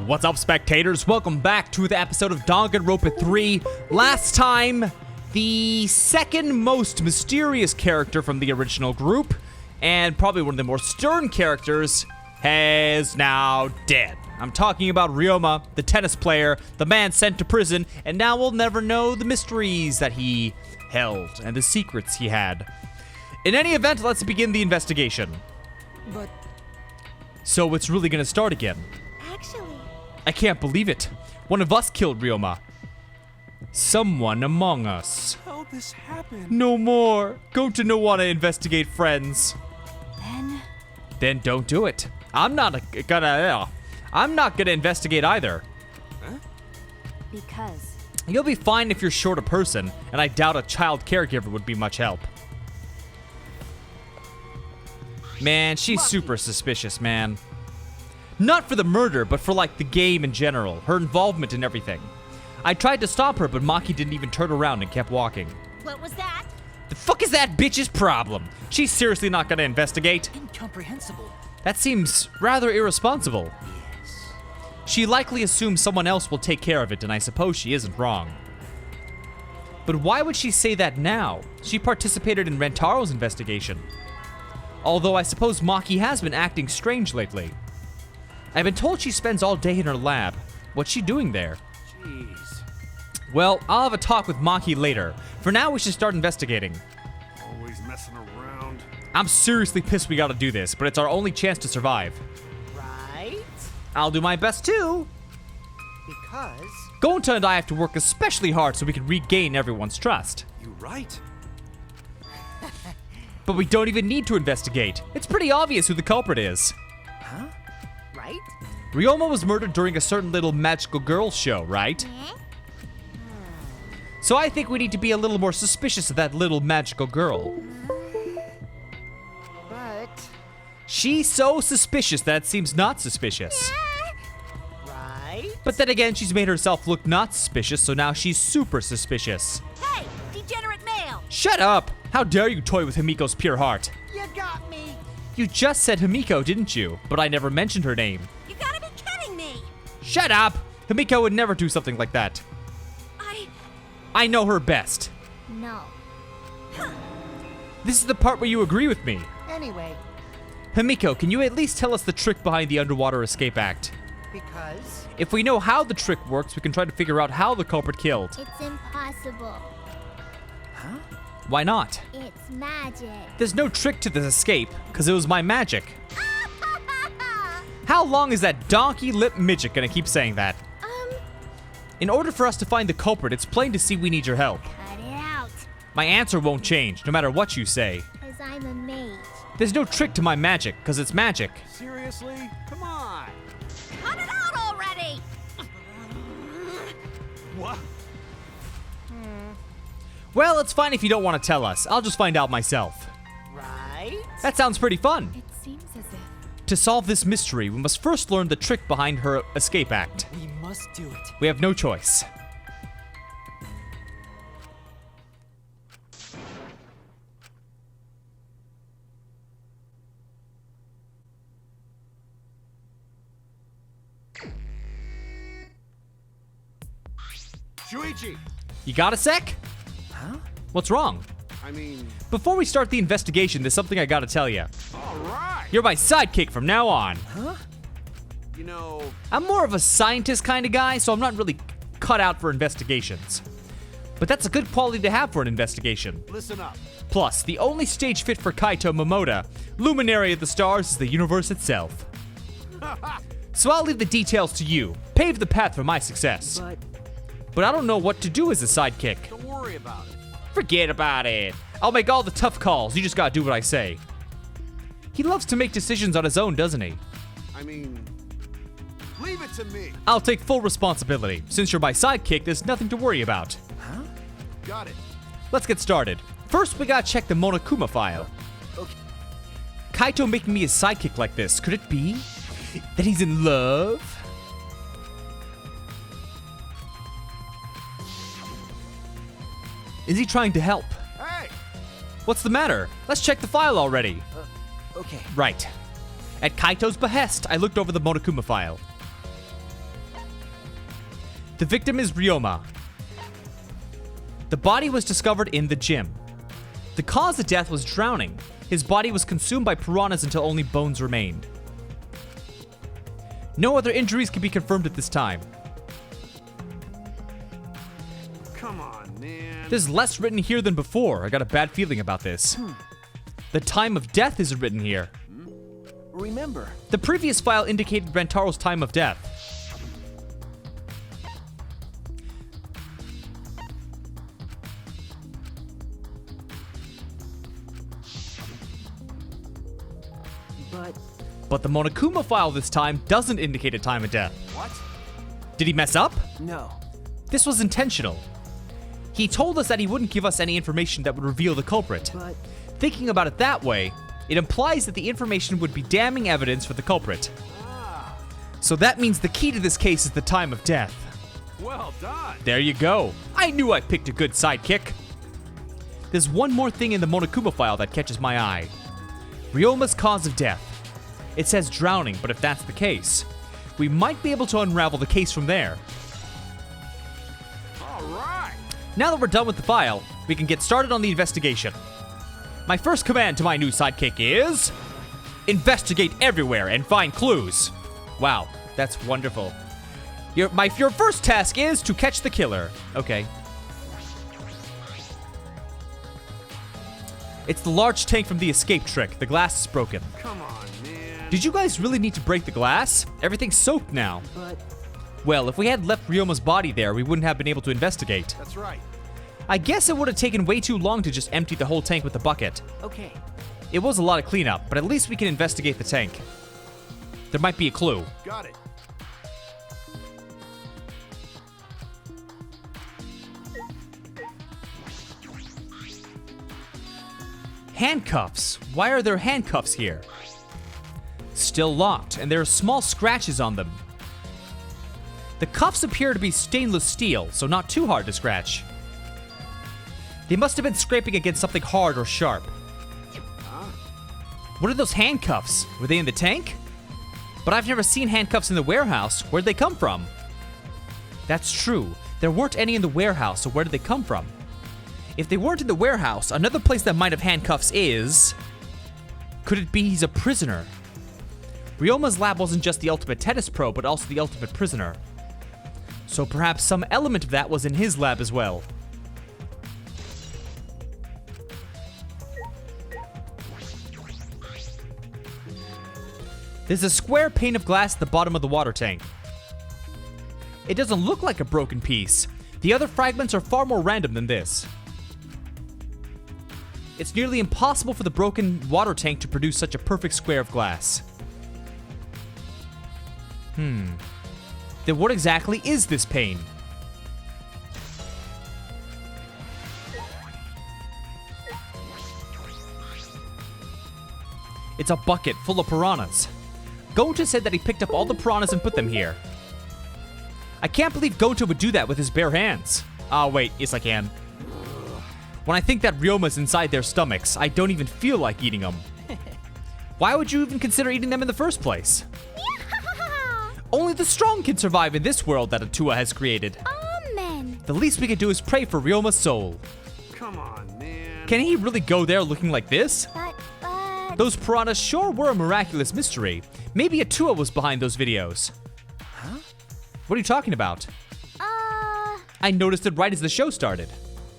What's up, spectators? Welcome back to the episode of Danganronpa 3. Last time, the second most mysterious character from the original group, and probably one of the more stern characters, is now dead. I'm talking about Ryoma, the tennis player, the man sent to prison, and now we'll never know the mysteries that he held and the secrets he had. In any event, let's begin the investigation. But So it's really gonna start again. actually, I can't believe it. One of us killed Ryoma. Someone among us. How this happened? No more. Go to Nowana investigate, friends. then Then don't do it. I'm not gonna investigate either. because You'll be fine if you're short a person, and I doubt a child caregiver would be much help. Man, she's super suspicious, man. Not for the murder, but for like the game in general, her involvement in everything. I tried to stop her, but Maki didn't even turn around and kept walking. what was that? The fuck is that bitch's problem? She's seriously not gonna investigate? Incomprehensible. That seems rather irresponsible. Yes. She likely assumes someone else will take care of it, and I suppose she isn't wrong. But why would she say that now? She participated in Rentaro's investigation. Although I suppose Maki has been acting strange lately. I've been told she spends all day in her lab. What's she doing there? Jeez. Well, I'll have a talk with Maki later. For now, we should start investigating. Always messing around. I'm seriously pissed we gotta do this, but it's our only chance to survive. Right? I'll do my best too. Because Gonta and I have to work especially hard so we can regain everyone's trust. you right. But we don't even need to investigate. It's pretty obvious who the culprit is. Huh? Right? Ryoma was murdered during a certain little magical girl show, right? So I think we need to be a little more suspicious of that little magical girl. But She's so suspicious that it seems not suspicious. right? But then again, she's made herself look not suspicious, so now she's super suspicious. Hey, degenerate male! Shut up! How dare you toy with Himiko's pure heart? You got me! You just said Himiko, didn't you? But I never mentioned her name. You gotta be kidding me! Shut up! Himiko would never do something like that. I know her best. No. This is the part where you agree with me. Anyway, Himiko, can you at least tell us the trick behind the Underwater Escape Act? because If we know how the trick works, we can try to figure out how the culprit killed. It's impossible. Why not? It's magic. There's no trick to this escape, because it was my magic. How long is that donkey lip midget gonna keep saying that? In order for us to find the culprit, it's plain to see we need your help. Cut it out, My answer won't change, no matter what you say. because I'm a mage. There's no trick to my magic, because it's magic. Seriously? Come on. cut it out already! What? Well, it's fine if you don't want to tell us. I'll just find out myself. Right? That sounds pretty fun. It seems as if To solve this mystery, we must first learn the trick behind her escape act. We must do it. We have no choice. Shuichi! You got a sec? Huh? What's wrong? I mean, Before we start the investigation, there's something I gotta tell you. alright. You're my sidekick from now on. You know, I'm more of a scientist kind of guy, so I'm not really cut out for investigations. But that's a good quality to have for an investigation. listen up. Plus, the only stage fit for Kaito Momoda, luminary of the stars, is the universe itself. So I'll leave the details to you. Pave the path for my success. But I don't know what to do as a sidekick. Don't worry about it. Forget about it. I'll make all the tough calls. You just gotta do what I say. He loves to make decisions on his own, doesn't he? I mean, leave it to me. I'll take full responsibility. Since you're my sidekick, there's nothing to worry about. Got it. Let's get started. First, we gotta check the Monokuma file. Okay. Kaito making me his sidekick like this. Could it be that he's in love? Is he trying to help? Hey! What's the matter? Let's check the file already. Okay. Right. At Kaito's behest, I looked over the Monokuma file. The victim is Ryoma. The body was discovered in the gym. The cause of death was drowning. His body was consumed by piranhas until only bones remained. No other injuries can be confirmed at this time. Come on, man. There's less written here than before. I got a bad feeling about this. The time of death isn't written here. Remember. The previous file indicated Rantaro's time of death. But the Monokuma file this time doesn't indicate a time of death. What? Did he mess up? No. This was intentional. He told us that he wouldn't give us any information that would reveal the culprit. But Thinking about it that way, it implies that the information would be damning evidence for the culprit. So that means the key to this case is the time of death. Well done. There you go. I knew I picked a good sidekick. There's one more thing in the Monokuma file that catches my eye. Ryoma's cause of death. It says drowning, but if that's the case, we might be able to unravel the case from there. All right. Now that we're done with the file, we can get started on the investigation. My first command to my new sidekick is... investigate everywhere and find clues. Wow, that's wonderful. Your first task is to catch the killer. Okay. It's the large tank from the escape trick. The glass is broken. Come on, man. Did you guys really need to break the glass? Everything's soaked now. but Well, if we had left Ryoma's body there, we wouldn't have been able to investigate. That's right. I guess it would have taken way too long to just empty the whole tank with the bucket. okay. It was a lot of cleanup, but at least we can investigate the tank. There might be a clue. Got it. Handcuffs. Why are there handcuffs here? Still locked, and there are small scratches on them. The cuffs appear to be stainless steel, so not too hard to scratch. They must have been scraping against something hard or sharp. What are those handcuffs? Were they in the tank? But I've never seen handcuffs in the warehouse. Where'd they come from? That's true. There weren't any in the warehouse, so where did they come from? If they weren't in the warehouse, another place that might have handcuffs is... Could it be he's a prisoner? Ryoma's lab wasn't just the ultimate tennis pro, but also the ultimate prisoner. So perhaps some element of that was in his lab as well. There's a square pane of glass at the bottom of the water tank. It doesn't look like a broken piece. The other fragments are far more random than this. It's nearly impossible for the broken water tank to produce such a perfect square of glass. Then what exactly is this pane? It's a bucket full of piranhas. Gonta said that he picked up all the piranhas and put them here. I can't believe Gonta would do that with his bare hands. Wait, yes I can. When I think that Ryoma's inside their stomachs, I don't even feel like eating them. Why would you even consider eating them in the first place? Only the strong can survive in this world that Atua has created. Amen. The least we can do is pray for Ryoma's soul. Come on, man. Can he really go there looking like this? But Those piranhas sure were a miraculous mystery. Maybe Atua was behind those videos. Huh? What are you talking about? I noticed it right as the show started.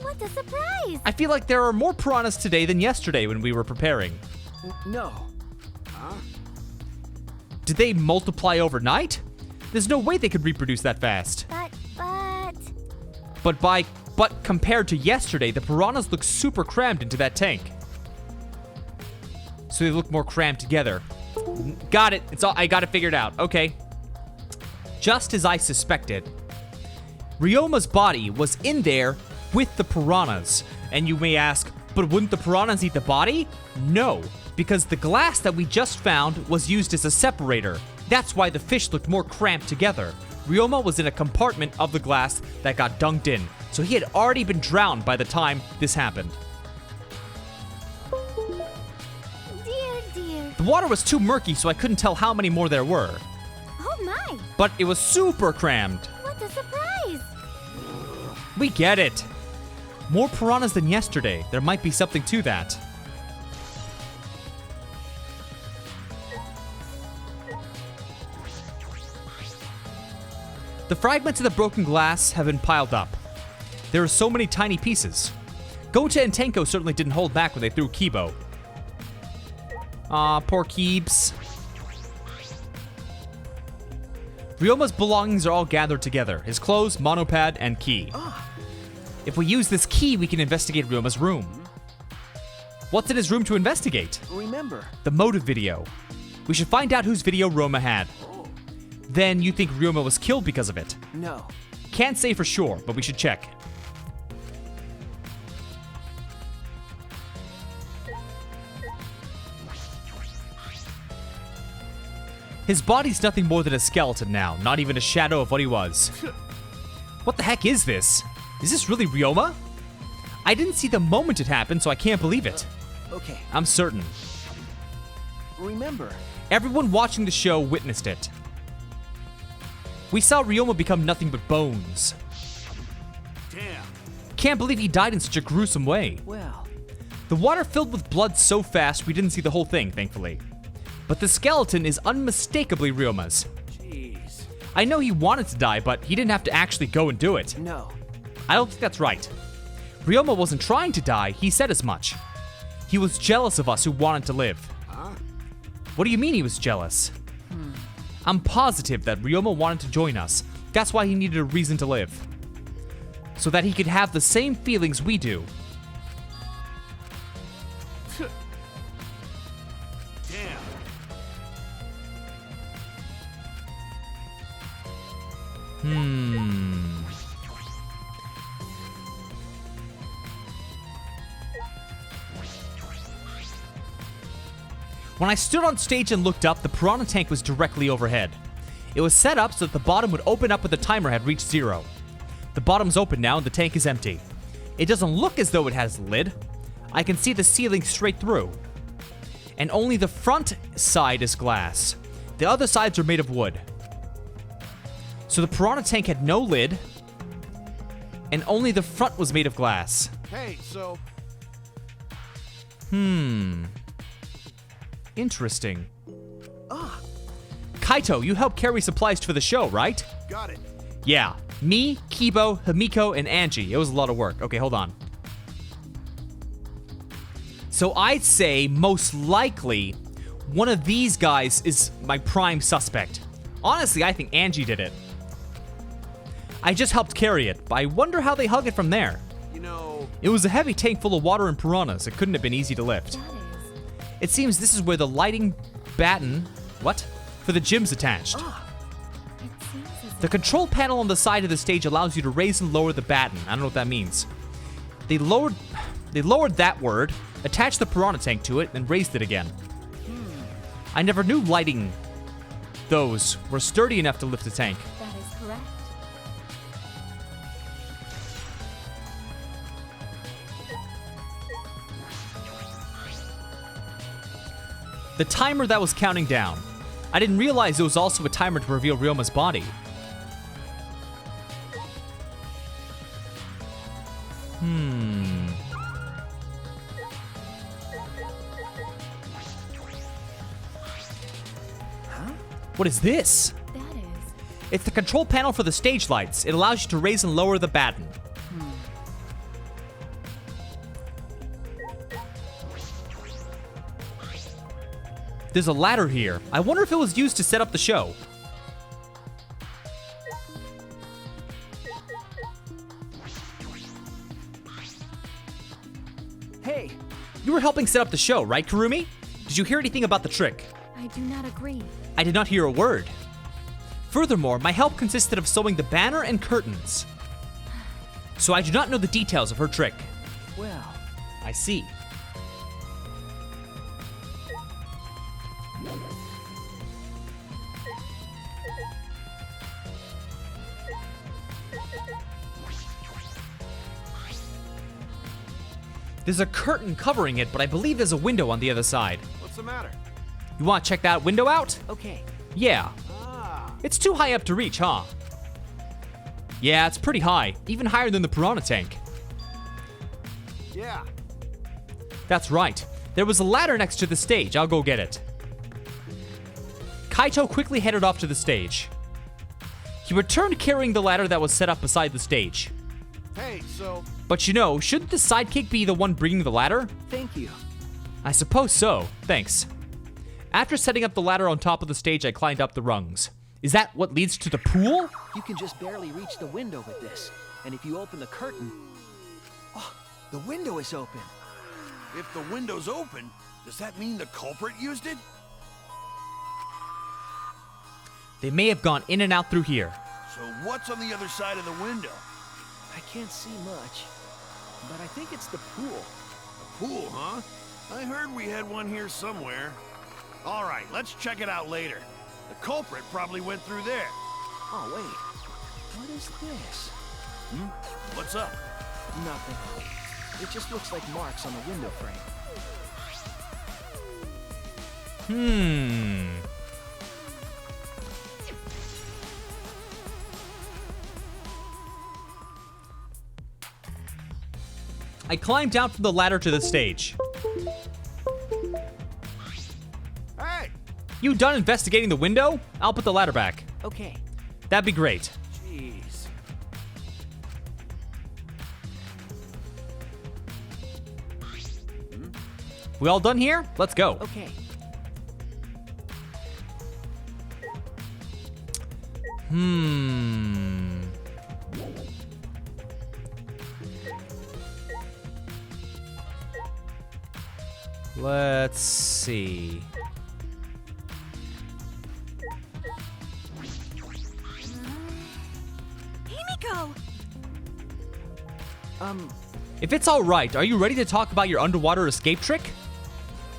what a surprise. I feel like there are more piranhas today than yesterday when we were preparing. No. Did they multiply overnight? There's no way they could reproduce that fast. But compared to yesterday, the piranhas look super crammed into that tank. So they look more crammed together. Got it. I got it figured out. Okay. Just as I suspected. Ryoma's body was in there with the piranhas. And you may ask, but wouldn't the piranhas eat the body? No, because the glass that we just found was used as a separator. That's why the fish looked more cramped together. Ryoma was in a compartment of the glass that got dunked in, so he had already been drowned by the time this happened. Dear. The water was too murky, so I couldn't tell how many more there were. Oh my. But it was super crammed. What a surprise. We get it. More piranhas than yesterday. There might be something to that. The fragments of the broken glass have been piled up. There are so many tiny pieces. Gota and Tenko certainly didn't hold back when they threw Kibo. Aw, poor Keebs. Ryoma's belongings are all gathered together. His clothes, monopad, and key. If we use this key, we can investigate Ryoma's room. What's in his room to investigate? Remember. The motive video. We should find out whose video Ryoma had. Then you think Ryoma was killed because of it? No. Can't say for sure, but we should check. His body's nothing more than a skeleton now, not even a shadow of what he was. What the heck is this? Is this really Ryoma? I didn't see the moment it happened, so I can't believe it. Okay. I'm certain. Remember. Everyone watching the show witnessed it. We saw Ryoma become nothing but bones. Damn. Can't believe he died in such a gruesome way. Well. The water filled with blood so fast we didn't see the whole thing, thankfully. But the skeleton is unmistakably Ryoma's. Jeez. I know he wanted to die, but he didn't have to actually go and do it. No. I don't think that's right. Ryoma wasn't trying to die, he said as much. He was jealous of us who wanted to live. Huh? What do you mean he was jealous? I'm positive that Ryoma wanted to join us. That's why he needed a reason to live. So that he could have the same feelings we do. Damn. When I stood on stage and looked up, the piranha tank was directly overhead. It was set up so that the bottom would open up when the timer had reached 0. The bottom's open now and the tank is empty. It doesn't look as though it has a lid. I can see the ceiling straight through. And only the front side is glass. The other sides are made of wood. So the piranha tank had no lid, and only the front was made of glass. Hey, so Interesting. Kaito, you helped carry supplies for the show, right? got it. Yeah. Me, Kibo, Himiko, and Angie. It was a lot of work. Okay, hold on. So I'd say most likely one of these guys is my prime suspect. Honestly, I think Angie did it. I just helped carry it, but I wonder how they hug it from there. You know, It was a heavy tank full of water and piranhas. It couldn't have been easy to lift. That is. It seems this is where the lighting batten, for the gym's attached. It seems as The control panel on the side of the stage allows you to raise and lower the batten. I don't know what that means. They lowered that word, attached the piranha tank to it, and raised it again. I never knew lighting those were sturdy enough to lift a tank. that is correct. The timer that was counting down. I didn't realize it was also a timer to reveal Ryoma's body. What is this? That is. It's the control panel for the stage lights. It allows you to raise and lower the batten. There's a ladder here. I wonder if it was used to set up the show. Hey, You were helping set up the show, right, Kurumi? Did you hear anything about the trick? I do not agree. I did not hear a word. Furthermore, my help consisted of sewing the banner and curtains. So I do not know the details of her trick. well, I see. There's a curtain covering it, but I believe there's a window on the other side. What's the matter? You want to check that window out? okay. Yeah. Ah, It's too high up to reach, huh? Yeah, it's pretty high. Even higher than the piranha tank. Yeah. That's right. There was a ladder next to the stage. I'll go get it. Kaito quickly headed off to the stage. He returned carrying the ladder that was set up beside the stage. Hey, so But you know, shouldn't the sidekick be the one bringing the ladder? Thank you. I suppose so. Thanks. After setting up the ladder on top of the stage, I climbed up the rungs. Is that what leads to the pool? You can just barely reach the window with this. And if you open the curtain... Oh, the window is open. if the window's open, does that mean the culprit used it? They may have gone in and out through here. So what's on the other side of the window? I can't see much, but I think it's the pool. A pool, huh? I heard we had one here somewhere. All right, let's check it out later. The culprit probably went through there. Oh, wait. What is this? What's up? Nothing. It just looks like marks on the window frame. I climbed down from the ladder to the stage. Hey! You done investigating the window? I'll put the ladder back. Okay. That'd be great. Jeez. We all done here? Let's go. Okay. Let's see. Himiko! If it's all right, are you ready to talk about your underwater escape trick?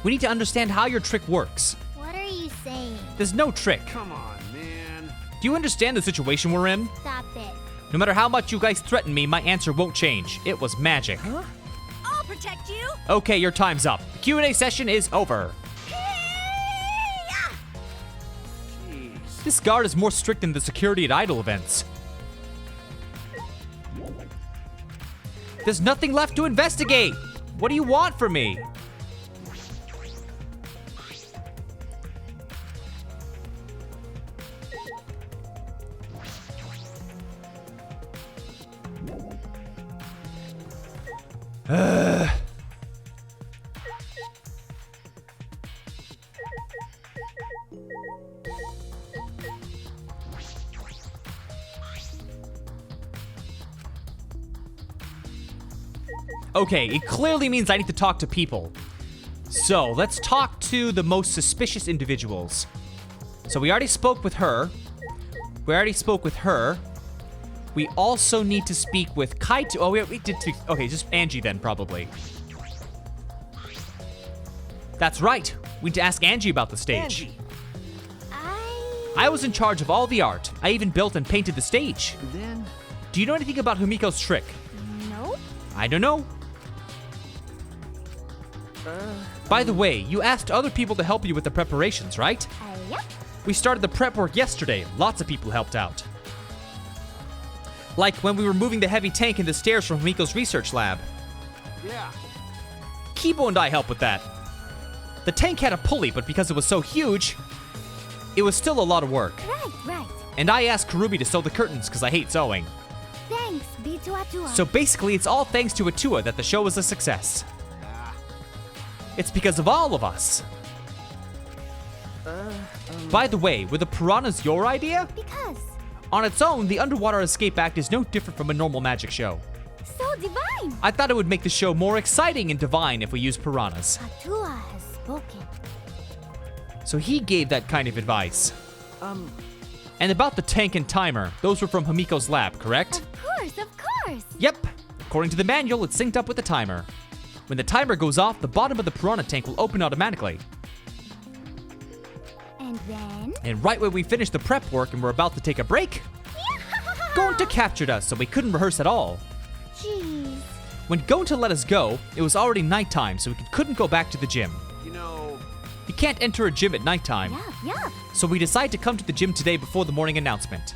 We need to understand how your trick works. What are you saying? There's no trick. Come on, man. Do you understand the situation we're in? Stop it. No matter how much you guys threaten me, my answer won't change. It was magic. I'll protect you! Okay, your time's up. The Q&A session is over. Jeez. This guard is more strict than the security at idol events. There's nothing left to investigate. What do you want from me? Okay, it clearly means I need to talk to people. So, let's talk to the most suspicious individuals. So we already spoke with her. We also need to speak with Kaito. Oh, we did speak. Okay, just Angie then, probably. That's right. We need to ask Angie about the stage. Angie. I was in charge of all the art. I even built and painted the stage. Then... Do you know anything about Himiko's trick? Nope. I don't know. By the way, you asked other people to help you with the preparations, right? Yep. We started the prep work yesterday. Lots of people helped out. Like when we were moving the heavy tank and the stairs from Himiko's research lab. Yeah. Kibo and I helped with that. The tank had a pulley, but because it was so huge, it was still a lot of work. Right. And I asked Karubi to sew the curtains because I hate sewing. Thanks, B2A2A. So basically, it's all thanks to Atua that the show was a success. It's because of all of us. By the way, were the piranhas your idea? Because On its own, the Underwater Escape Act is no different from a normal magic show. so divine. I thought it would make the show more exciting and divine if we used piranhas. Atua has spoken. So he gave that kind of advice. And about the tank and timer, those were from Himiko's lab, correct? Of course. Yep. According to the manual, it's synced up with the timer. When the timer goes off, the bottom of the piranha tank will open automatically. And then? And right when we finish the prep work and we're about to take a break, Gonta captured us, so we couldn't rehearse at all. Jeez. When Gonta let us go, it was already nighttime, so we couldn't go back to the gym. You know, You can't enter a gym at nighttime, Yeah. so we decided to come to the gym today before the morning announcement.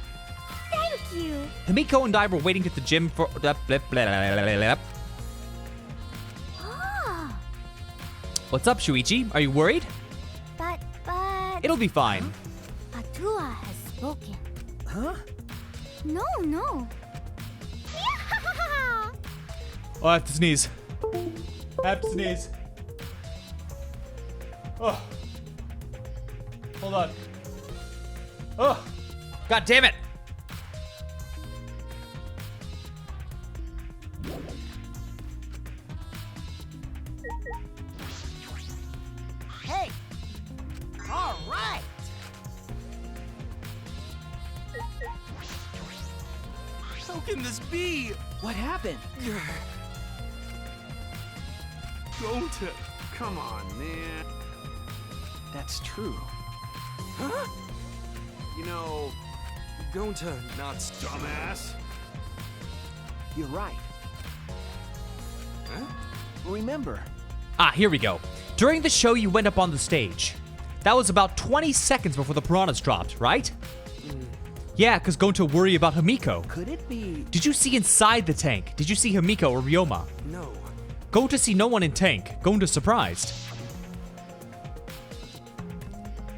Thank you. Himiko and I were waiting at the gym for... Ah, What's up, Shuichi? Are you worried? but... It'll be fine. Atua has spoken. Huh? No. Oh, I have to sneeze. Oh. Hold on. Oh. God damn it. Hey! All right! How can this be? What happened? Gonta, come on, man. That's true. Huh? You know, Gonta, not dumbass. You're right. Huh? Remember, Ah, here we go. During the show, you went up on the stage. That was about 20 seconds before the piranhas dropped, right? Yeah, because going to worry about Himiko. could it be... Did you see inside the tank? Did you see Himiko or Ryoma? No. Going to see no one in tank. Going to surprised.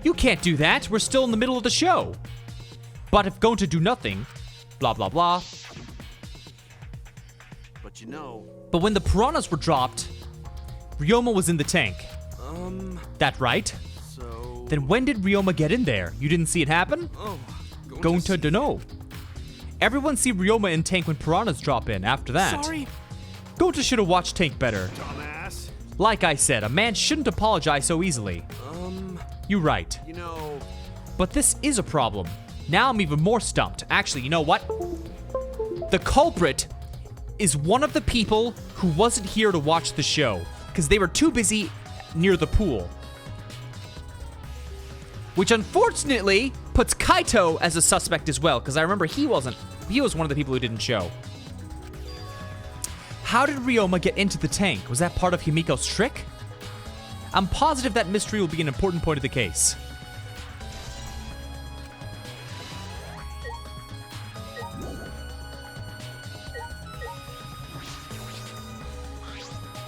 You can't do that. We're still in the middle of the show. But if going to do nothing, blah, blah, blah. But you know, But when the piranhas were dropped, Ryoma was in the tank. That right? so... Then when did Ryoma get in there? You didn't see it happen? Oh, Going to dunno. Everyone see Ryoma in tank when piranhas drop in after that. Sorry, Gonta should have watched tank better. dumbass. Like I said, a man shouldn't apologize so easily. You right. You know, But this is a problem. Now I'm even more stumped. Actually, you know what? The culprit is one of the people who wasn't here to watch the show because they were too busy near the pool. Which unfortunately puts Kaito as a suspect as well, because I remember he was one of the people who didn't show. How did Ryoma get into the tank? Was that part of Himiko's trick? I'm positive that mystery will be an important point of the case.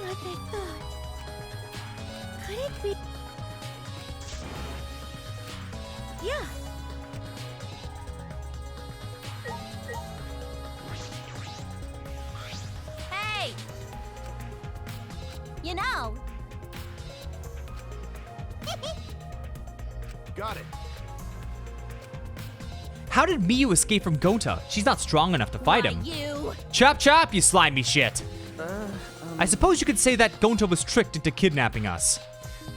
Like I thought. Could it be? Yeah. Hey! You know. got it. How did Miyu escape from Gonta? She's not strong enough to fight him. You. Chop chop, you slimy shit. I suppose you could say that Gonta was tricked into kidnapping us.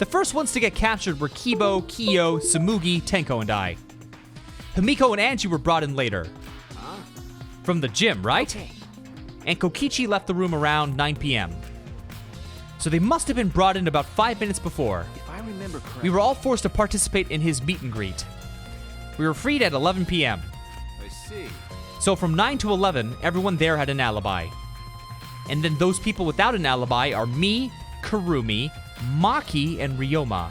The first ones to get captured were Kibo, Kiyo, Samugi, Tenko, and I. Himiko and Angie were brought in later. From the gym, right? Okay. And Kokichi left the room around 9 p.m. So they must have been brought in about 5 minutes before. If I remember correctly... We were all forced to participate in his meet and greet. We were freed at 11 p.m. I see. So from 9 to 11, everyone there had an alibi. And then those people without an alibi are me, Kurumi, Maki, and Ryoma.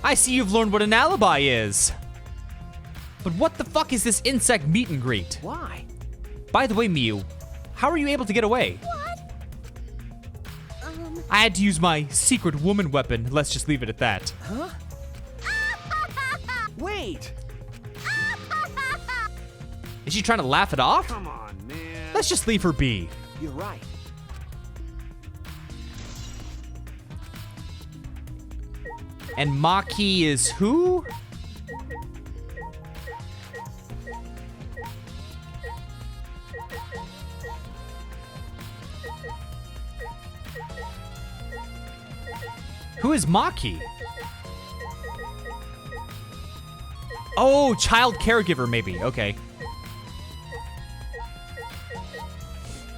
I see you've learned what an alibi is. But what the fuck is this insect meet and greet? Why? By the way, Miyu, how are you able to get away? What? I had to use my secret woman weapon. Let's just leave it at that. Huh? Wait! Is she trying to laugh it off? Come on, man. Let's just leave her be. You're right. And Maki is who? Who is Maki? Oh, child caregiver, maybe. Okay.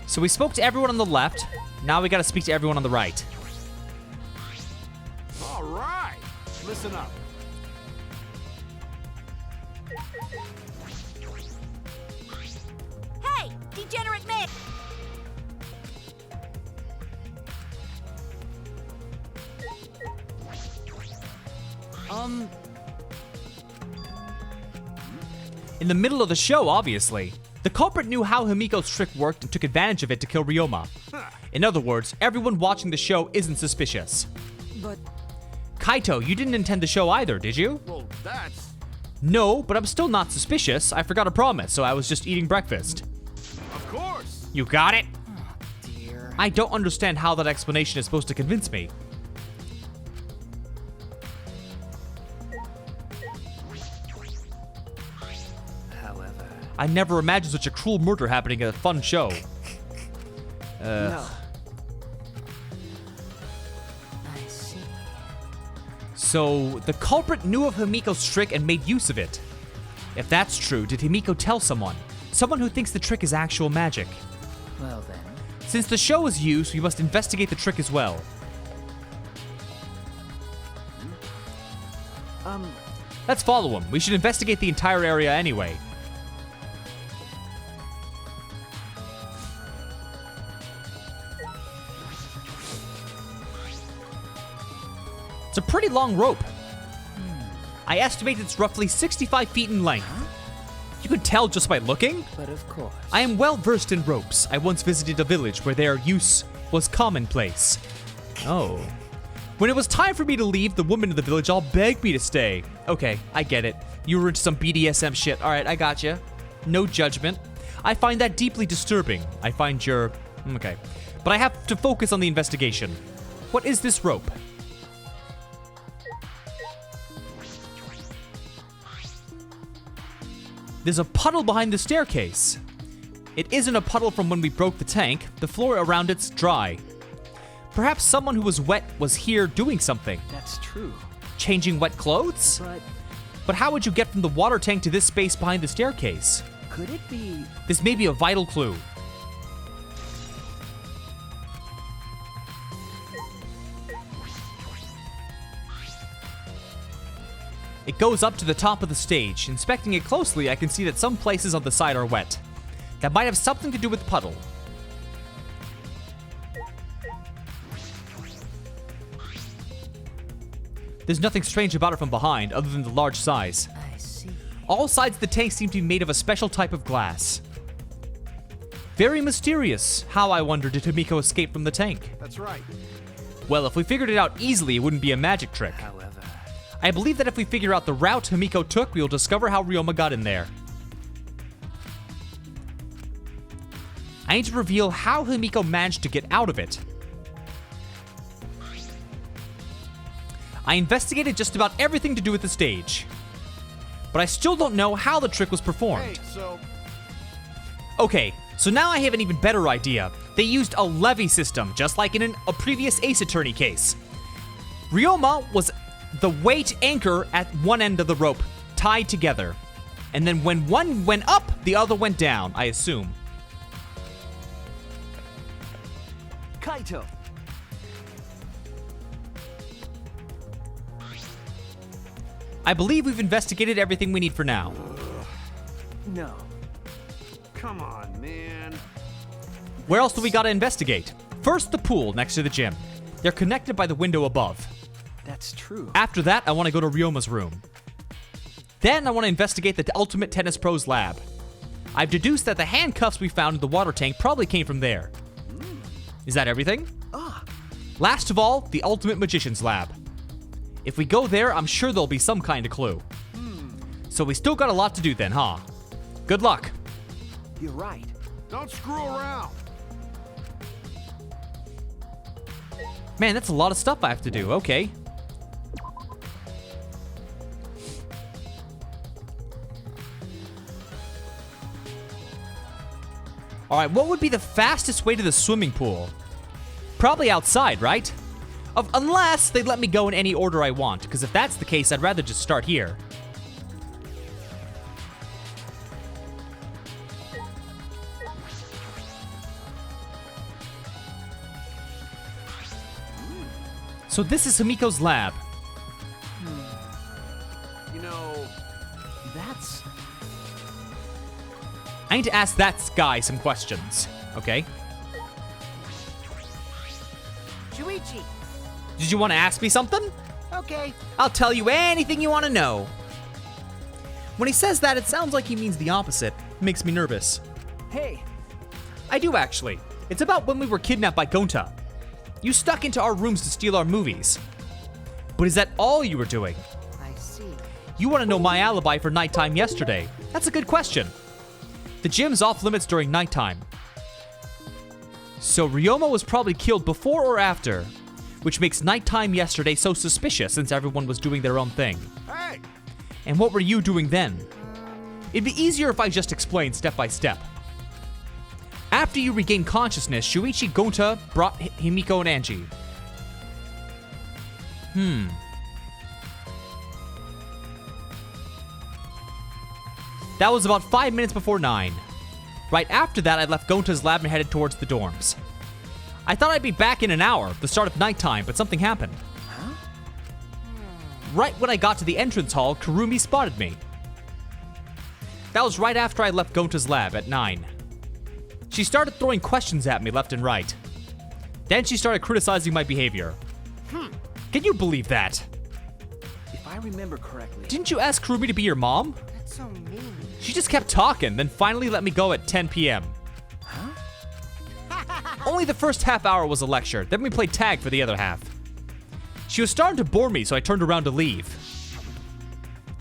So we spoke to everyone on the left. Now we gotta speak to everyone on the right. All right. Listen up. Hey, degenerate man! In the middle of the show, obviously. The culprit knew how Himiko's trick worked and took advantage of it to kill Ryoma. In other words, everyone watching the show isn't suspicious. But Kaito, you didn't intend the show either, did you? Well, that's... No, but I'm still not suspicious. I forgot a promise, so I was just eating breakfast. Of course. You got it? dear. I don't understand how that explanation is supposed to convince me. However, I never imagined such a cruel murder happening at a fun show. no. I see. So, the culprit knew of Himiko's trick and made use of it. If that's true, did Himiko tell someone? Someone who thinks the trick is actual magic. Well then. Since the show is used, we must investigate the trick as well. Let's follow him. We should investigate the entire area anyway. It's a pretty long rope. I estimate it's roughly 65 feet in length. You could tell just by looking. But of course. I am well versed in ropes. I once visited a village where their use was commonplace. Oh. When it was time for me to leave, the woman in the village all begged me to stay. Okay, I get it. You were into some BDSM shit. Alright, I gotcha. No judgment. I find that deeply disturbing. I find your... Okay. But I have to focus on the investigation. What is this rope? There's a puddle behind the staircase. It isn't a puddle from when we broke the tank. The floor around it's dry. Perhaps someone who was wet was here doing something. That's true. Changing wet clothes? But how would you get from the water tank to this space behind the staircase? Could it be? This may be a vital clue. It goes up to the top of the stage. Inspecting it closely, I can see that some places on the side are wet. That might have something to do with the puddle. There's nothing strange about it from behind, other than the large size. I see. All sides of the tank seem to be made of a special type of glass. Very mysterious. How, I wonder, did Himiko escape from the tank? That's right. Well, if we figured it out easily, it wouldn't be a magic trick. However. I believe that if we figure out the route Himiko took, we'll discover how Ryoma got in there. I need to reveal how Himiko managed to get out of it. I investigated just about everything to do with the stage. But I still don't know how the trick was performed. Hey, so... Okay, so now I have an even better idea. They used a levy system, just like in a previous Ace Attorney case. Ryoma was the weight anchor at one end of the rope, tied together. And then when one went up, the other went down, I assume. Kaito. I believe we've investigated everything we need for now. No. Come on, man. Where else do we gotta investigate? First, the pool next to the gym. They're connected by the window above. That's true. After that, I want to go to Ryoma's room. Then I want to investigate the Ultimate Tennis Pro's lab. I've deduced that the handcuffs we found in the water tank probably came from there. Is that everything? Last of all, the Ultimate Magician's lab. If we go there, I'm sure there'll be some kind of clue. So we still got a lot to do then, huh? Good luck. You're right. Don't screw around. Man, that's a lot of stuff I have to do. Okay. Alright, what would be the fastest way to the swimming pool? Probably outside, right? Unless they let me go in any order I want, because if that's the case, I'd rather just start here. So this is Himiko's lab. You know... That's... I need to ask that guy some questions, okay? Shuichi. Did you want to ask me something? Okay. I'll tell you anything you want to know. When he says that, it sounds like he means the opposite. It makes me nervous. Hey, I do actually. It's about when we were kidnapped by Gonta. You stuck into our rooms to steal our movies. But is that all you were doing? I see. You want to know my alibi for nighttime yesterday? That's a good question. The gym's off limits during nighttime. So Ryoma was probably killed before or after, which makes nighttime yesterday so suspicious since everyone was doing their own thing. Hey! And what were you doing then? It'd be easier if I just explained step by step. After you regained consciousness, Shuichi Gonta brought Himiko and Angie. That was about 5 minutes before 9. Right after that, I left Gonta's lab and headed towards the dorms. I thought I'd be back in an hour, the start of nighttime, but something happened. Right when I got to the entrance hall, Kurumi spotted me. That was right after I left Gonta's lab at 9. She started throwing questions at me left and right. Then she started criticizing my behavior. Can you believe that? If I remember correctly. Didn't you ask Kurumi to be your mom? That's so mean. She just kept talking, then finally let me go at 10 p.m. Only the first half hour was a lecture, then we played tag for the other half. She was starting to bore me, so I turned around to leave.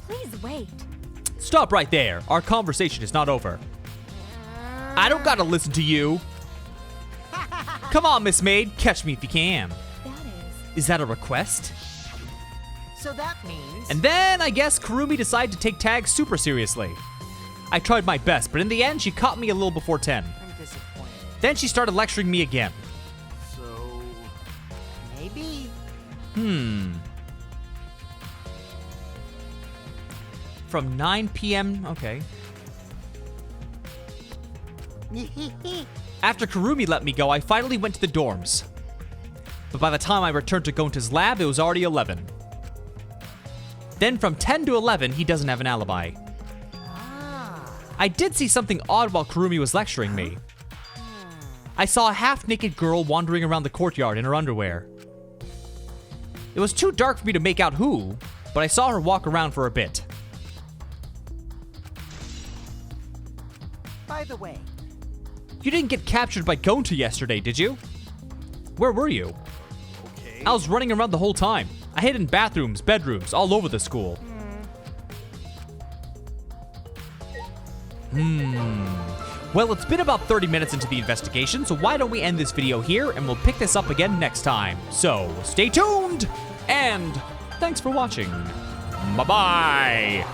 Please wait. Stop right there. Our conversation is not over. I don't gotta listen to you. Come on, Miss Maid, catch me if you can. That is. Is that a request? So that means. And then I guess Kurumi decided to take tag super seriously. I tried my best, but in the end, she caught me a little before 10. I'm disappointed. Then she started lecturing me again. So. Maybe. From 9 p.m. Okay. After Kurumi let me go, I finally went to the dorms. But by the time I returned to Gonta's lab, it was already 11. Then from 10 to 11, he doesn't have an alibi. I did see something odd while Kurumi was lecturing me. I saw a half-naked girl wandering around the courtyard in her underwear. It was too dark for me to make out who, but I saw her walk around for a bit. By the way. You didn't get captured by Gonta yesterday, did you? Where were you? Okay. I was running around the whole time. I hid in bathrooms, bedrooms, all over the school. Well, it's been about 30 minutes into the investigation, so why don't we end this video here and we'll pick this up again next time. So, stay tuned, and thanks for watching. Bye-bye.